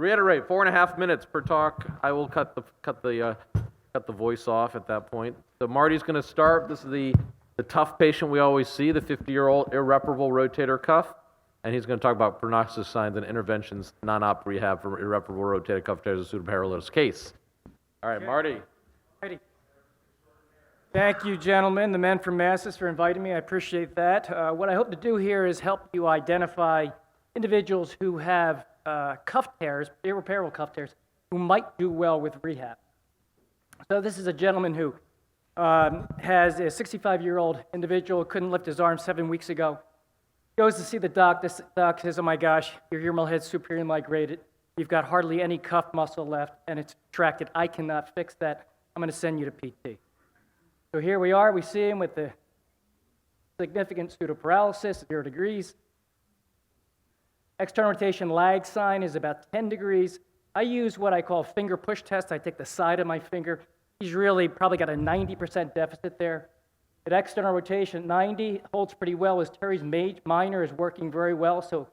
Reiterate, 4.5 minutes per talk. I will cut the voice off at that point. So Marty's going to start. This is the tough patient we always see, the 50-year-old irreparable rotator cuff, and he's going to talk about prognosis signs and interventions, non-op rehab for irreparable rotator cuff tears, a pseudoparalysis case. All right, Marty. Ready. Thank you, gentlemen, the men from Masses, for inviting me. I appreciate that. What I hope to do here is help you identify individuals who have cuff tears, irreparable cuff tears, who might do well with rehab. So this is a gentleman who has a 65-year-old individual, couldn't lift his arm 7 weeks ago. Goes to see the doc. This doc says, "Oh my gosh, your humeral head's superior migrated. You've got hardly any cuff muscle left, and it's contracted. I cannot fix that. I'm going to send you to PT." So here we are. We see him with the significant pseudoparalysis, 0 degrees. External rotation lag sign is about 10 degrees. I use what I call finger push test. I take the side of my finger. He's really probably got a 90% deficit there. At external rotation, 90 holds pretty well. His teres minor is working very well, so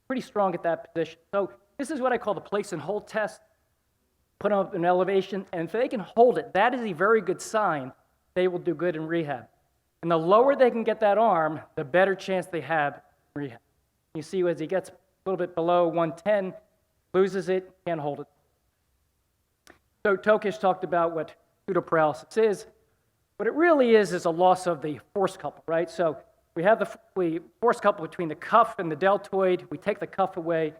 pretty strong at that position. So this is what I call the place and hold test. Put them up in elevation, and if they can hold it, that is a very good sign they will do good in rehab. And the lower they can get that arm, the better chance they have in rehab. You see as he gets a little bit below 110, loses it, can't hold it. So Tokish talked about what pseudoparalysis is. What it really is a loss of the force couple, right? So we have the force couple between the cuff and the deltoid. We take the cuff away.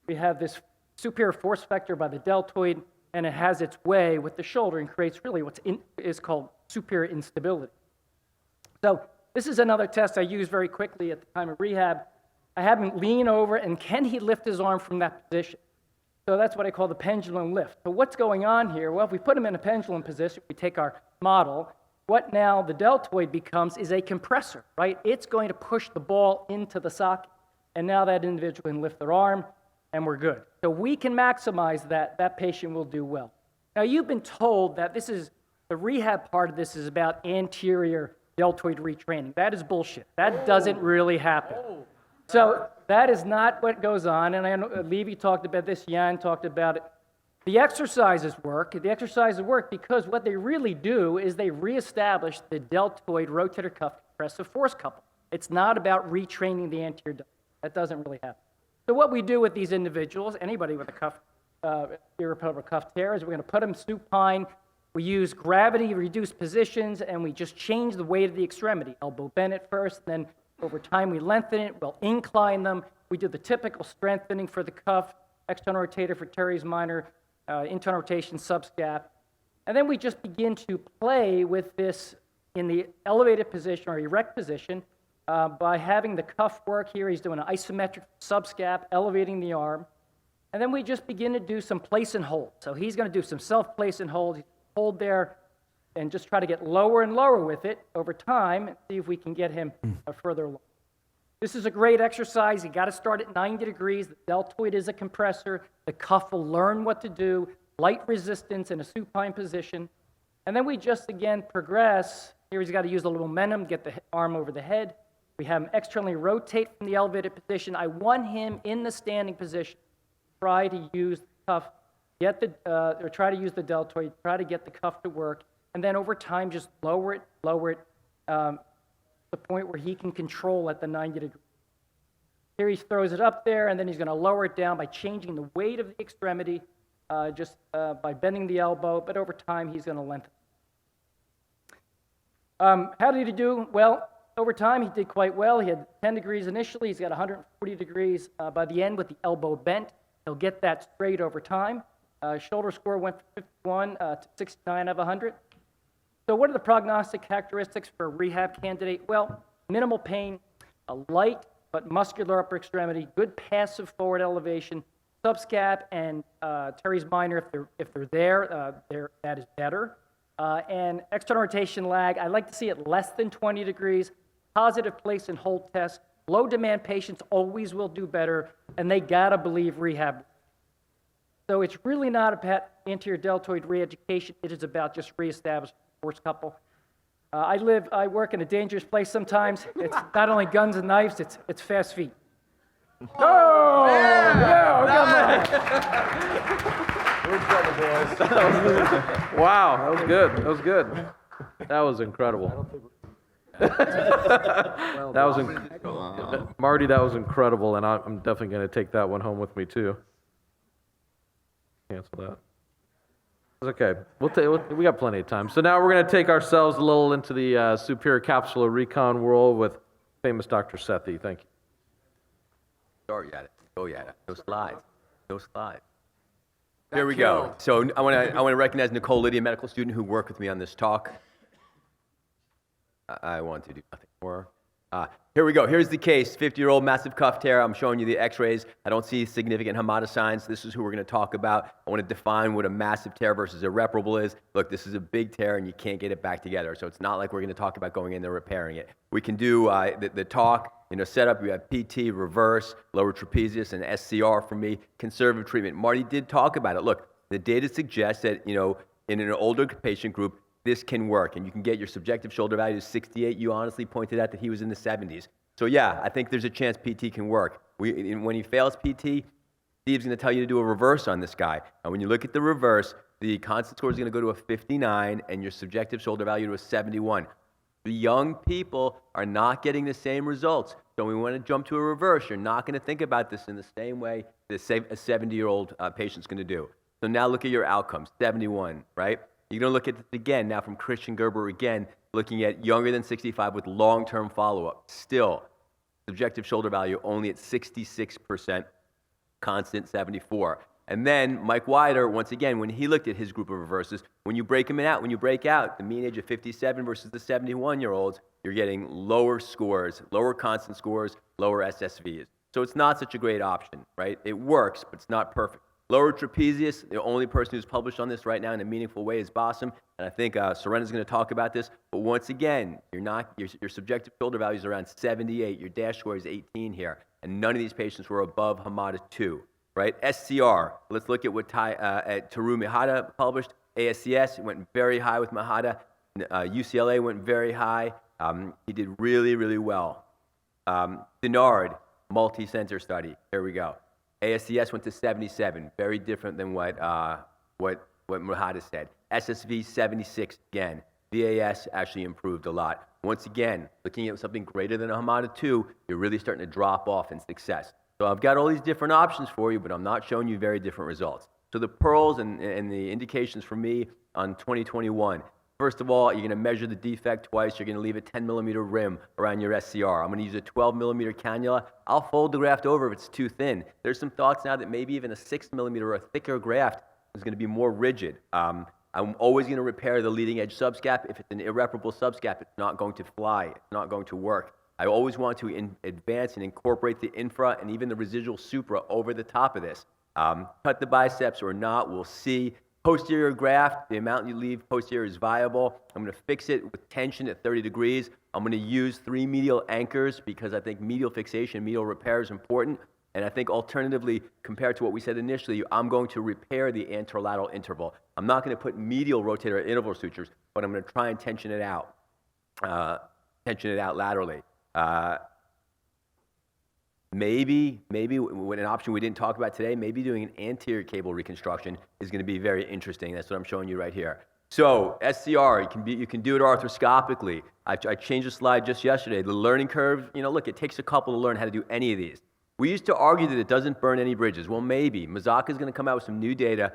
We have this superior force vector by the deltoid, and it has its way with the shoulder and creates really what is called superior instability. So this is another test I use very quickly at the time of rehab. I have him lean over, and can he lift his arm from that position? So that's what I call the pendulum lift. So what's going on here? Well, if we put him in a pendulum position, we take our model, what now the deltoid becomes is a compressor, right? It's going to push the ball into the socket, and now that individual can lift their arm, and we're good. So we can maximize that. That patient will do well. Now, you've been told that this is, the rehab part of this is about anterior deltoid retraining. That is bullshit. That doesn't really happen. So that is not what goes on, and I know Levy talked about this, Jan talked about it. The exercises work because what they really do is they reestablish the deltoid rotator cuff compressive force couple. It's not about retraining the anterior deltoid. That doesn't really happen. So what we do with these individuals, anybody with a irreparable cuff tear, is we're going to put them supine. We use gravity-reduced positions, and we just change the weight of the extremity. Elbow bend at first, then over time we lengthen it. We'll incline them. We do the typical strengthening for the cuff, external rotator for teres minor, internal rotation subscap. And then we just begin to play with this in the elevated position or erect position by having the cuff work here. He's doing an isometric subscap, elevating the arm. And then we just begin to do some place and hold. So he's going to do some self-place and hold there, and just try to get lower and lower with it over time and see if we can get him further along. This is a great exercise. You got to start at 90 degrees. The deltoid is a compressor. The cuff will learn what to do, light resistance in a supine position. And then we just, again, progress. Here he's got to use a little momentum, get the arm over the head. We have him externally rotate from the elevated position. I want him in the standing position. Try to use the cuff, or try to use the deltoid, try to get the cuff to work. And then over time, just lower it, to the point where he can control at the 90 degrees. Here he throws it up there, and then he's going to lower it down by changing the weight of the extremity, just by bending the elbow, but over time he's going to lengthen. How did he do? Well, over time he did quite well. He had 10 degrees initially. He's got 140 degrees by the end with the elbow bent. He'll get that straight over time. Shoulder score went from 51 to 69 out of 100. So what are the prognostic characteristics for a rehab candidate? Well, minimal pain, a light but muscular upper extremity, good passive forward elevation, subscap and teres minor if they're there, that is better. And external rotation lag, I like to see it less than 20 degrees, positive place and hold test. Low demand patients always will do better, and they gotta believe rehab. So it's really not about anterior deltoid re-education. It is about just reestablishing the force couple. I work in a dangerous place sometimes. It's not only guns and knives, it's fast feet. Oh, yeah, wow, that was good. That was good. That was incredible. That was Marty, that was incredible, and I'm definitely going to take that one home with me too. Cancel that. It's okay. We got plenty of time. So now we're going to take ourselves a little into the superior capsular recon world with famous Dr. Sethi. Thank you. Go at it. Go at it. No slides. No slides. Here we go. So I want to recognize Nicole Liddy, a medical student who worked with me on this talk. I want to do nothing more. Here we go. Here's the case. 50-year-old massive cuff tear. I'm showing you the x-rays. I don't see significant Hamada signs. This is who we're going to talk about. I want to define what a massive tear versus irreparable is. Look, this is a big tear, and you can't get it back together. So it's not like we're going to talk about going in there repairing it. We can do the talk, setup. We have PT, reverse, lower trapezius, and SCR for me. Conservative treatment. Marty did talk about it. Look, the data suggests that, in an older patient group, this can work, and you can get your subjective shoulder value to 68. You honestly pointed out that he was in the 70s. So yeah, I think there's a chance PT can work. When he fails PT, Steve's going to tell you to do a reverse on this guy. And when you look at the reverse, the constant score is going to go to a 59, and your subjective shoulder value to a 71. The young people are not getting the same results. So when we want to jump to a reverse, you're not going to think about this in the same way that a 70-year-old patient's going to do. So now look at your outcomes, 71, right? You're going to look at this again now from Christian Gerber again, looking at younger than 65 with long-term follow-up. Still, subjective shoulder value only at 66%, constant 74. And then Mike Wider, once again, when he looked at his group of reverses, when you break out the mean age of 57 versus the 71-year-olds, you're getting lower scores, lower constant scores, lower SSVs. So it's not such a great option, right? It works, but it's not perfect. Lower trapezius, the only person who's published on this right now in a meaningful way is Bossum, and I think Serena's going to talk about this. But once again, your subjective shoulder value is around 78. Your dash score is 18 here, and none of these patients were above Hamada 2, right? SCR, let's look at what Teru Mihata published. ASCS went very high with Mihata. UCLA went very high. He did really, really well. Denard, multi-center study. Here we go. ASCS went to 77, very different than what Murhada said. SSV 76 again. VAS actually improved a lot. Once again, looking at something greater than a Hamada 2, you're really starting to drop off in success. So I've got all these different options for you, but I'm not showing you very different results. So the pearls and the indications for me on 2021. First of all, you're going to measure the defect twice. You're going to leave a 10-millimeter rim around your SCR. I'm going to use a 12-millimeter cannula. I'll fold the graft over if it's too thin. There's some thoughts now that maybe even a 6-millimeter or a thicker graft is going to be more rigid. I'm always going to repair the leading-edge subscap. If it's an irreparable subscap, it's not going to fly. It's not going to work. I always want to advance and incorporate the infra and even the residual supra over the top of this. Cut the biceps or not, we'll see. Posterior graft, the amount you leave posterior is viable. I'm going to fix it with tension at 30 degrees. I'm going to use 3 medial anchors because I think medial fixation, medial repair is important. And I think alternatively, compared to what we said initially, I'm going to repair the anterolateral interval. I'm not going to put medial rotator interval sutures, but I'm going to try and tension it out laterally. Maybe an option we didn't talk about today, maybe doing an anterior cable reconstruction is going to be very interesting. That's what I'm showing you right here. So SCR, you can do it arthroscopically. I changed the slide just yesterday. The learning curve, look, it takes a couple to learn how to do any of these. We used to argue that it doesn't burn any bridges. Well, maybe. Mazaka is going to come out with some new data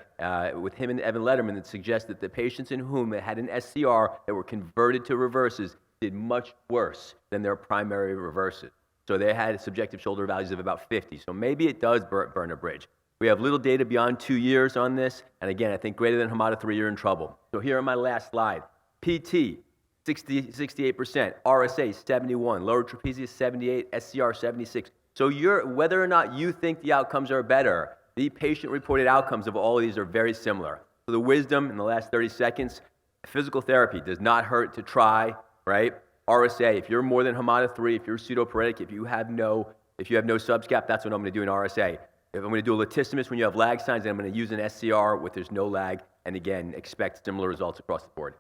with him and Evan Letterman that suggests that the patients in whom had an SCR that were converted to reverses did much worse than their primary reverses. So they had subjective shoulder values of about 50. So maybe it does burn a bridge. We have little data beyond 2 years on this. And again, I think greater than Hamada 3, you're in trouble. So here on my last slide. PT, 68%. RSA, 71. Lower trapezius, 78. SCR, 76. So whether or not you think the outcomes are better, the patient-reported outcomes of all of these are very similar. So the wisdom in the last 30 seconds, physical therapy does not hurt to try, right? RSA, if you're more than Hamada 3, if you're pseudoparetic, if you have no subscap, that's what I'm going to do in RSA. If I'm going to do a latissimus when you have lag signs, then I'm going to use an SCR with there's no lag, and again, expect similar results across the board.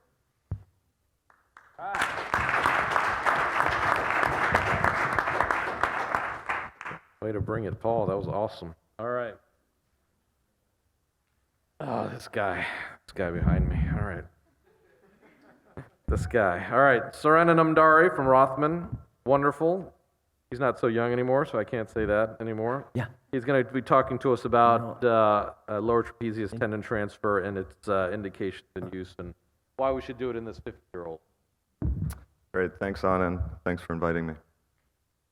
Way to bring it, Paul. That was awesome. All right. Oh, this guy behind me. All right. This guy. All right. Surana Namdari from Rothman. Wonderful. He's not so young anymore, so I can't say that anymore. Yeah. He's going to be talking to us about lower trapezius tendon transfer and its indications and use and why we should do it in this 50-year-old. Great. Thanks, Anand. Thanks for inviting me.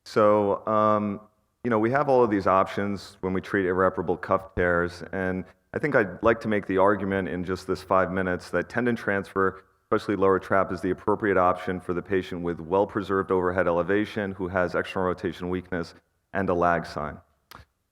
So, we have all of these options when we treat irreparable cuff tears, and I think I'd like to make the argument in just this 5 minutes that tendon transfer, especially lower trap, is the appropriate option for the patient with well-preserved overhead elevation who has external rotation weakness and a lag sign.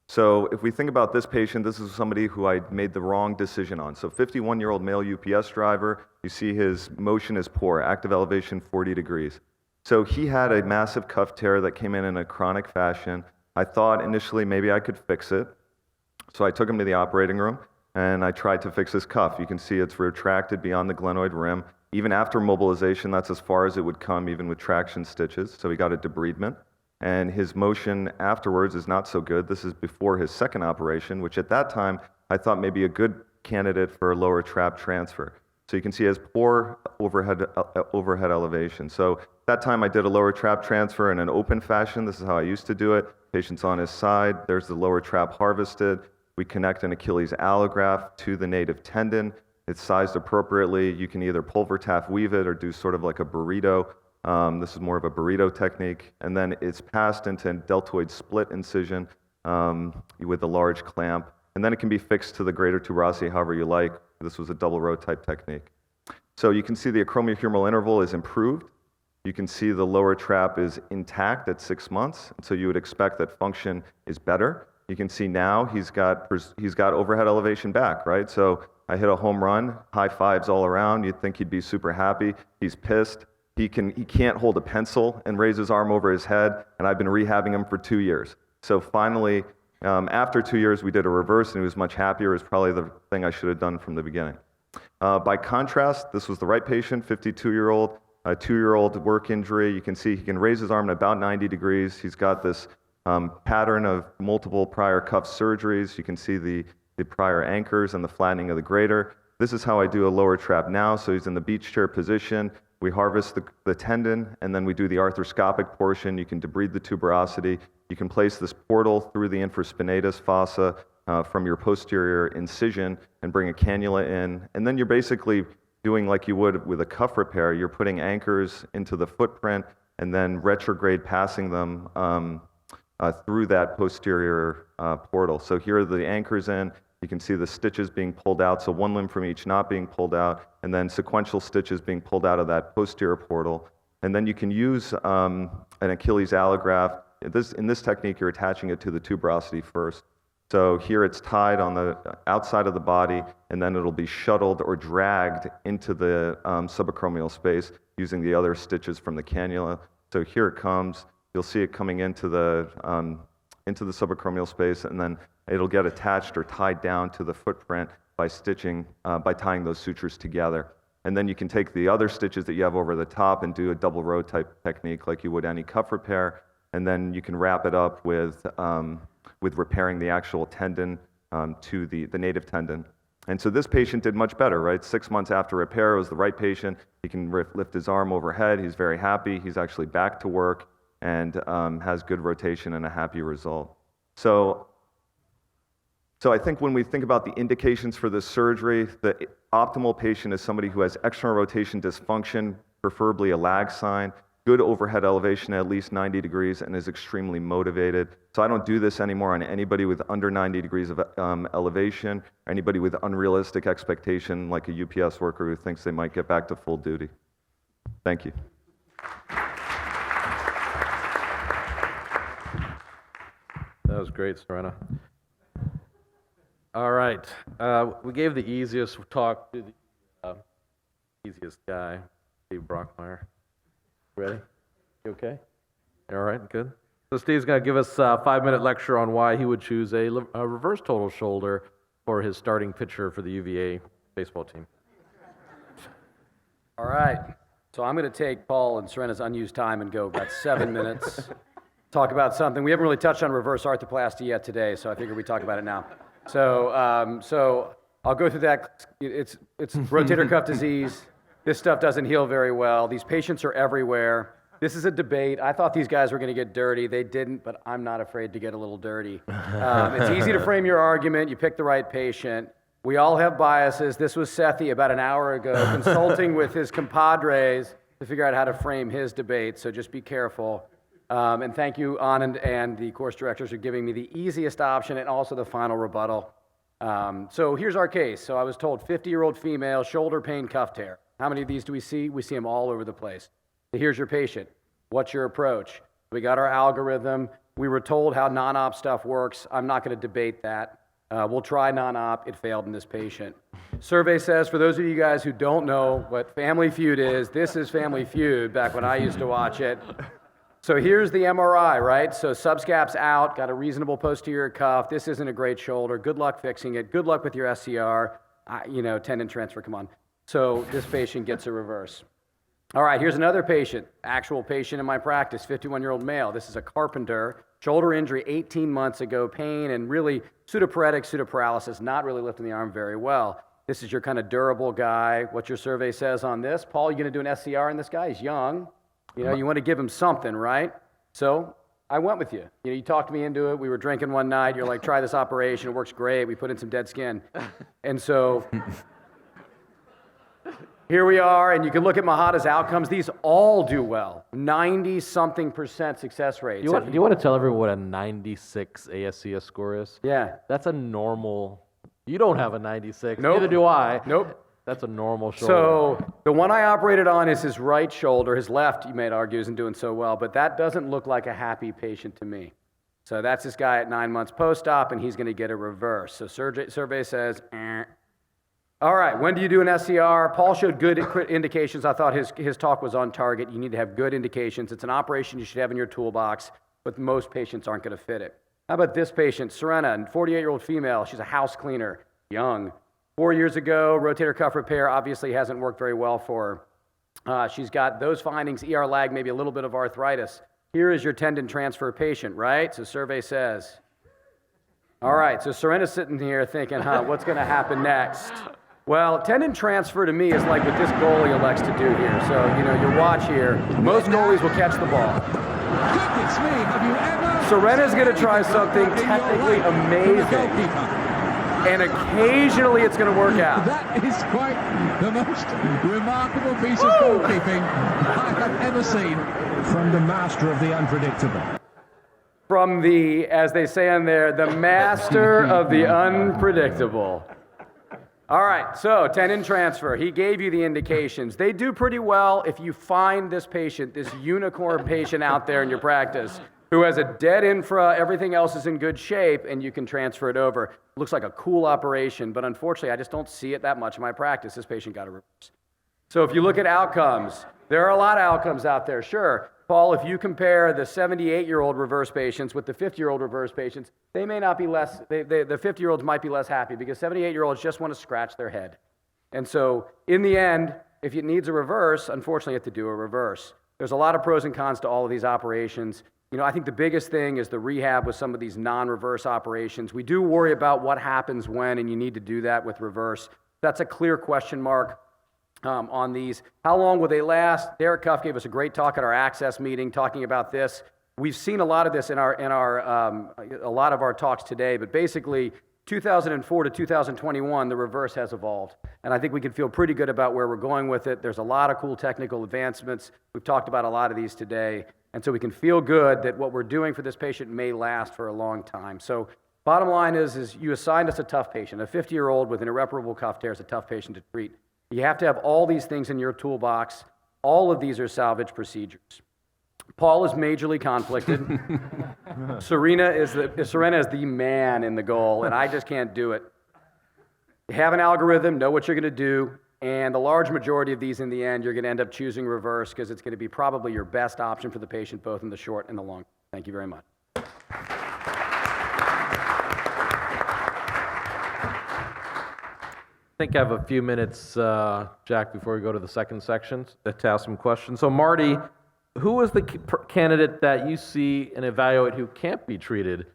So if we think about this patient, this is somebody who I made the wrong decision on. So 51-year-old male UPS driver, you see his motion is poor, active elevation 40 degrees. So he had a massive cuff tear that came in a chronic fashion. I thought initially maybe I could fix it. So I took him to the operating room and I tried to fix his cuff. You can see it's retracted beyond the glenoid rim. Even after mobilization, that's as far as it would come, even with traction stitches. So he got a debridement. And his motion afterwards is not so good. This is before his second operation, which at that time I thought may be a good candidate for lower trap transfer. So you can see he has poor overhead elevation. So at that time I did a lower trap transfer in an open fashion. This is how I used to do it. Patient's on his side. There's the lower trap harvested. We connect an Achilles allograft to the native tendon. It's sized appropriately. You can either pulver tap weave it or do sort of like a burrito. This is more of a burrito technique. And then it's passed into a deltoid split incision with a large clamp. And then it can be fixed to the greater tuberosity however you like. This was a double row type technique. So you can see the acromiohumeral interval is improved. You can see the lower trap is intact at 6 months. And so you would expect that function is better. You can see now he's got overhead elevation back, right? So I hit a home run, high fives all around. You'd think he'd be super happy. He's pissed. He can't hold a pencil and raise his arm over his head, and I've been rehabbing him for 2 years. So finally, after 2 years, we did a reverse, and he was much happier. It was probably the thing I should have done from the beginning. By contrast, this was the right patient, 52-year-old, a 2-year-old work injury. You can see he can raise his arm at about 90 degrees. He's got this pattern of multiple prior cuff surgeries. You can see the prior anchors and the flattening of the greater. This is how I do a lower trap now. So he's in the beach chair position. We harvest the tendon, and then we do the arthroscopic portion. You can debride the tuberosity. You can place this portal through the infraspinatus fossa from your posterior incision and bring a cannula in. And then you're basically doing like you would with a cuff repair. You're putting anchors into the footprint and then retrograde passing them through that posterior portal. So here are the anchors in. You can see the stitches being pulled out, so one limb from each not being pulled out, and then sequential stitches being pulled out of that posterior portal. And then you can use an Achilles allograft. In this technique, you're attaching it to the tuberosity first. So here it's tied on the outside of the body, and then it'll be shuttled or dragged into the subacromial space using the other stitches from the cannula. So here it comes. You'll see it coming into the subacromial space, and then it'll get attached or tied down to the footprint by stitching, by tying those sutures together. And then you can take the other stitches that you have over the top and do a double row type technique like you would any cuff repair, and then you can wrap it up with repairing the actual tendon to the native tendon. And so this patient did much better, right? 6 months after repair, it was the right patient. He can lift his arm overhead. He's very happy. He's actually back to work and has good rotation and a happy result. So I think when we think about the indications for this surgery, the optimal patient is somebody who has external rotation dysfunction, preferably a lag sign, good overhead elevation at least 90 degrees, and is extremely motivated. So I don't do this anymore on anybody with under 90 degrees of elevation, or anybody with unrealistic expectation like a UPS worker who thinks they might get back to full duty. Thank you. That was great, Serena. All right. We gave the easiest talk to the easiest guy, Steve Brockmeyer. Ready? You okay? All right, good. So Steve's going to give us a 5-minute lecture on why he would choose a reverse total shoulder for his starting pitcher for the UVA baseball team. All right. So I'm going to take Paul and Serena's unused time and go about 7 minutes. talk about something. We haven't really touched on reverse arthroplasty yet today, so I figured we talk about it now. So I'll go through that. It's rotator cuff disease. This stuff doesn't heal very well. These patients are everywhere. This is a debate. I thought these guys were going to get dirty. They didn't, but I'm not afraid to get a little dirty. It's easy to frame your argument. You pick the right patient. We all have biases. This was Sethi about an hour ago consulting with his compadres to figure out how to frame his debate, so just be careful. And thank you, Anand and the course directors, for giving me the easiest option and also the final rebuttal. So here's our case. So I was told 50-year-old female, shoulder pain, cuff tear. How many of these do we see? We see them all over the place. So here's your patient. What's your approach? We got our algorithm. We were told how non-op stuff works. I'm not going to debate that. We'll try non-op. It failed in this patient. Survey says, for those of you guys who don't know what Family Feud is, this is Family Feud back when I used to watch it. So here's the MRI, right? So subscap's out, got a reasonable posterior cuff. This isn't a great shoulder. Good luck fixing it. Good luck with your SCR. Tendon transfer, come on. So this patient gets a reverse. All right, here's another patient, actual patient in my practice, 51-year-old male. This is a carpenter, shoulder injury 18 months ago, pain and really pseudoparetic, pseudoparalysis, not really lifting the arm very well. This is your kind of durable guy. What your survey says on this? Paul, you going to do an SCR on this guy? He's young. You want to give him something, right? So I went with you. You talked me into it. We were drinking one night. You're like, try this operation. It works great. We put in some dead skin. And so here we are, and you can look at Mahata's outcomes. These all do well. 90-something% success rates. Do you want to tell everyone what a 96 ASCS score is? Yeah. That's a normal. You don't have a 96. Nope. Neither do I. Nope. That's a normal shoulder. So the one I operated on is his right shoulder. His left, you might argue, isn't doing so well, but that doesn't look like a happy patient to me. So that's this guy at 9 months post-op, and he's going to get a reverse. So survey says, All right, when do you do an SCR? Paul showed good indications. I thought his talk was on target. You need to have good indications. It's an operation you should have in your toolbox, but most patients aren't going to fit it. How about this patient, Serena, 48-year-old female. She's a house cleaner, young. 4 years ago, rotator cuff repair obviously hasn't worked very well for her. She's got those findings, ER lag, maybe a little bit of arthritis. Here is your tendon transfer patient, right? So survey says. All right, so Serena's sitting here thinking, what's going to happen next? Well, tendon transfer to me is like what this goalie elects to do here. So, you watch here. Most goalies will catch the ball. Goodness me, have you ever... Serena's going to try something technically amazing. And occasionally it's going to work out. That is quite the most remarkable piece of goalkeeping I have ever seen. From the master of the unpredictable. From the, as they say on there, the master of the unpredictable. All right, so tendon transfer. He gave you the indications. They do pretty well if you find this patient, this unicorn patient out there in your practice who has a dead infra, everything else is in good shape, and you can transfer it over. Looks like a cool operation, but unfortunately, I just don't see it that much in my practice. This patient got a reverse. So if you look at outcomes, there are a lot of outcomes out there, sure. Paul, if you compare the 78-year-old reverse patients with the 50-year-old reverse patients, they may not be less, the 50-year-olds might be less happy because 78-year-olds just want to scratch their head. And so in the end, if it needs a reverse, unfortunately you have to do a reverse. There's a lot of pros and cons to all of these operations. I think the biggest thing is the rehab with some of these non-reverse operations. We do worry about what happens when, and you need to do that with reverse. That's a clear question mark on these. How long will they last? Derek Cuff gave us a great talk at our Access meeting talking about this. We've seen a lot of this in a lot of our talks today, but basically 2004 to 2021, the reverse has evolved. And I think we can feel pretty good about where we're going with it. There's a lot of cool technical advancements. We've talked about a lot of these today. And so we can feel good that what we're doing for this patient may last for a long time. So bottom line is you assigned us a tough patient. A 50-year-old with an irreparable cuff tear is a tough patient to treat. You have to have all these things in your toolbox. All of these are salvage procedures. Paul is majorly conflicted. Serena is the man in the goal, and I just can't do it. You have an algorithm, know what you're going to do, and the large majority of these in the end, you're going to end up choosing reverse because it's going to be probably your best option for the patient, both in the short and the long. Thank you very much. I think I have a few minutes, Jack, before we go to the second section to ask some questions. So Marty, Who is the candidate that you see and evaluate who can't be treated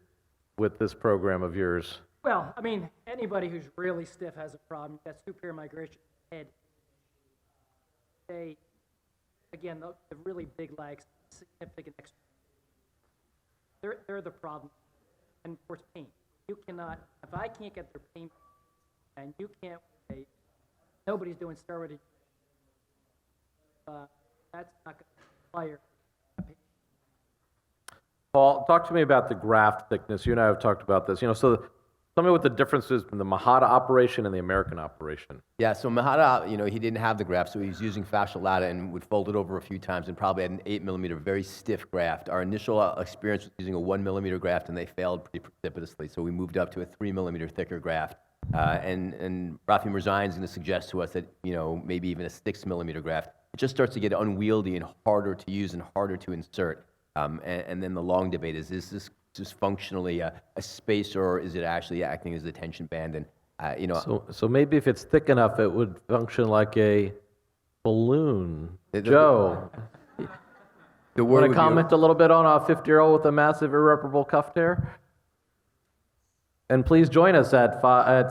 with this program of yours? Well, I mean, anybody who's really stiff has a problem. That superior migration head. They, again, the really big legs, significant extra. They're the problem. And of course, pain. You cannot, if I can't get their pain, and you can't, nobody's doing steroid. That's not going to fire. Paul, talk to me about the graft thickness. You and I have talked about this. So tell me what the difference is between the Mahata operation and the American operation. Yeah, so Mahata, he didn't have the graft, so he was using fascial lata and would fold it over a few times and probably had an 8 millimeter, very stiff graft. Our initial experience was using a 1 millimeter graft, and they failed pretty precipitously, so we moved up to a 3 millimeter thicker graft. And Rafi Mirzayan is going to suggest to us that, maybe even a 6 millimeter graft. It just starts to get unwieldy and harder to use and harder to insert. And then the long debate is this just functionally a spacer, or is it actually acting as a tension band? And, So maybe if it's thick enough, it would function like a balloon. Joe, the word want would to be- comment a little bit on a 50-year-old with a massive irreparable cuff tear? And please join us at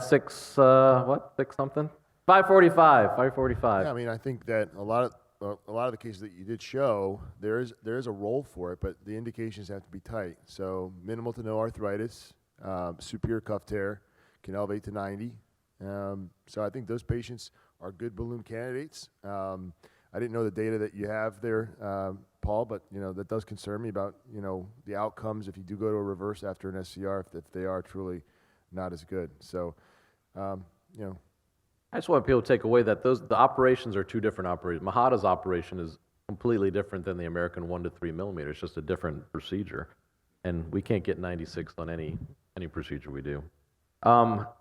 6 something? 5:45. Yeah, I mean, I think that a lot of the cases that you did show, there is a role for it, but the indications have to be tight. So minimal to no arthritis, superior cuff tear, can elevate to 90. So I think those patients are good balloon candidates. I didn't know the data that you have there, Paul, but that does concern me about the outcomes if you do go to a reverse after an SCR, if they are truly not as good. So I just want people to take away that the operations are two different operations. Mahata's operation is completely different than the American 1 to 3 millimeter. It's just a different procedure, and we can't get 96 on any procedure we do.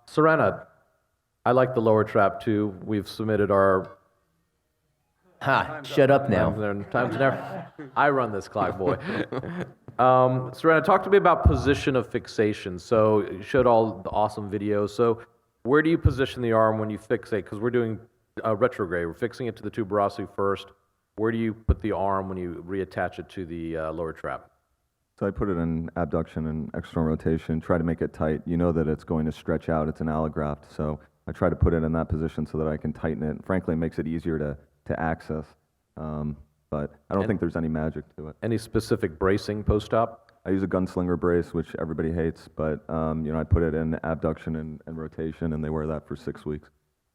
Serena, I like the lower trap too. We've submitted our Shut up now. times never. I run this clock, boy. Serena, talk to me about position of fixation. So you showed all the awesome videos. So where do you position the arm when you fixate? Because we're doing retrograde. We're fixing it to the tuberosity first. Where do you put the arm when you reattach it to the lower trap? So I put it in abduction and external rotation, try to make it tight. You know that it's going to stretch out. It's an allograft. So I try to put it in that position so that I can tighten it. Frankly, it makes it easier to access. But I don't think there's any magic to it. Any specific bracing post-op? I use a gunslinger brace, which everybody hates, but I put it in abduction and rotation, and they wear that for 6 weeks.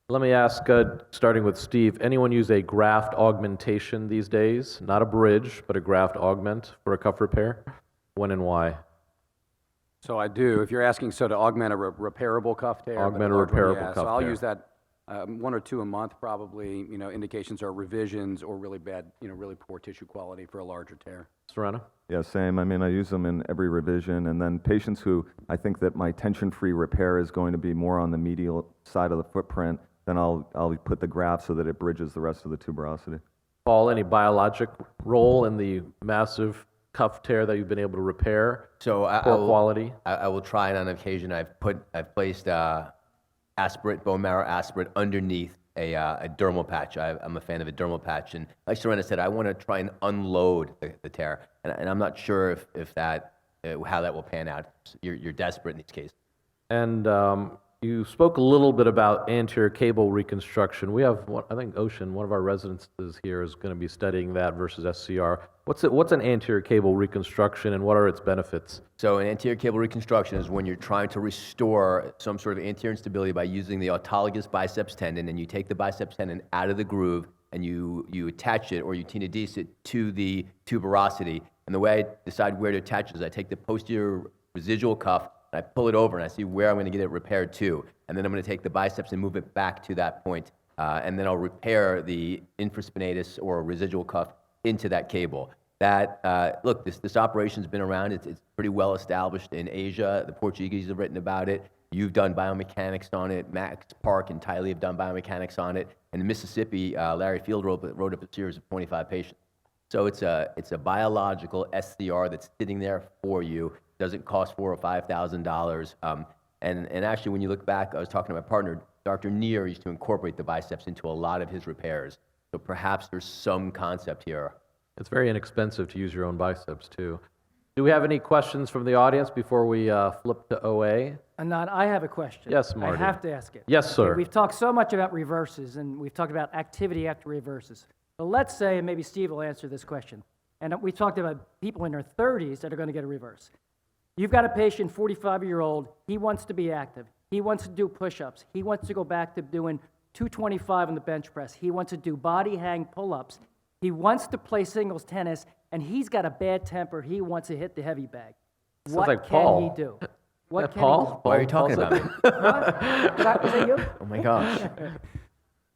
Let me ask, starting with Steve, anyone use a graft augmentation these days? Not a bridge, but a graft augment for a cuff repair? When and why? So I do. If you're asking, to augment a repairable cuff tear. Augment a but large one, repairable yeah. cuff So I'll tear. use that 1 or 2 a month probably. Indications are revisions or really bad, really poor tissue quality for a larger tear. Serena? Yeah, same. I mean, I use them in every revision, and then patients who I think that my tension-free repair is going to be more on the medial side of the footprint, then I'll put the graft so that it bridges the rest of the tuberosity. Paul, any biologic role in the massive cuff tear that you've been able to repair? So Poor quality? I will try it on occasion. I've placed aspirate, bone marrow aspirate underneath a dermal patch. I'm a fan of a dermal patch, and like Serena said, I want to try and unload the tear, and I'm not sure if that how that will pan out. You're desperate in these cases. And you spoke a little bit about anterior cable reconstruction. We have, I think Ocean, one of our residents here, is going to be studying that versus SCR. What's an anterior cable reconstruction, and what are its benefits? So an anterior cable reconstruction is when you're trying to restore some sort of anterior instability by using the autologous biceps tendon, and you take the biceps tendon out of the groove and you attach it, or you tenodese it to the tuberosity. And the way I decide where to attach it is I take the posterior residual cuff and I pull it over and I see where I'm going to get it repaired to. And then I'm going to take the biceps and move it back to that point. And then I'll repair the infraspinatus or residual cuff into that cable. Look, this operation's been around. It's pretty well established in Asia. The Portuguese have written about it. You've done biomechanics on it. Max Park and Tylee have done biomechanics on it. And in Mississippi, Larry Field wrote up a series of 25 patients. So it's a biological SCR that's sitting there for you. Doesn't cost $4,000 or $5,000. And actually, when you look back, I was talking to my partner, Dr. Neer used to incorporate the biceps into a lot of his repairs. So perhaps there's some concept here. It's very inexpensive to use your own biceps, too. Do we have any questions from the audience before we flip to OA? Anand, I have a question. Yes, Marty. I have to ask it. Yes, sir. We've talked so much about reverses, and we've talked about activity after reverses. So let's say, and maybe Steve will answer this question, and we talked about people in their 30s that are going to get a reverse. You've got a patient, 45-year-old, he wants to be active. He wants to do push-ups. He wants to go back to doing 225 on the bench press. He wants to do body hang pull-ups. He wants to play singles tennis, and he's got a bad temper. He wants to hit the heavy bag. Sounds What like can Paul. he do? What can Paul? Why are you talking about me? he do? Is that you? Oh my gosh.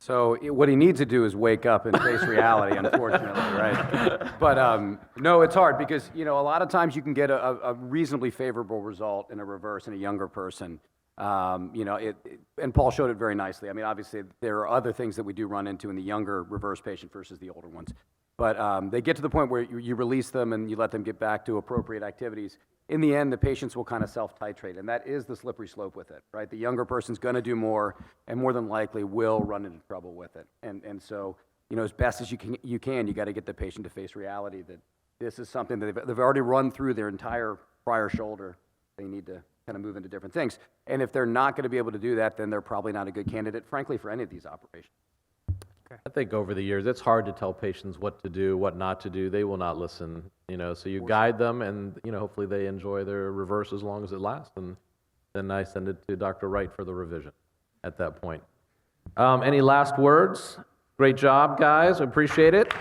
So what he needs to do is wake up and face reality, unfortunately, right? But no, it's hard because, a lot of times you can get a reasonably favorable result in a reverse in a younger person. And Paul showed it very nicely. I mean, obviously, there are other things that we do run into in the younger reverse patient versus the older ones. But they get to the point where you release them and you let them get back to appropriate activities. In the end, the patients will kind of self-titrate, and that is the slippery slope with it, right? The younger person's going to do more, and more than likely will run into trouble with it. And so, as best as you got to get the patient to face reality that this is something that they've already run through their entire prior shoulder. They need to kind of move into different things. And if they're not going to be able to do that, then they're probably not a good candidate, frankly, for any of these operations. I think over the years, it's hard to tell patients what to do, what not to do. They will not listen, so you guide them and, hopefully they enjoy their reverse as long as it lasts. And then I send it to Dr. Wright for the revision at that point. Any last words? Great job, guys. Appreciate it.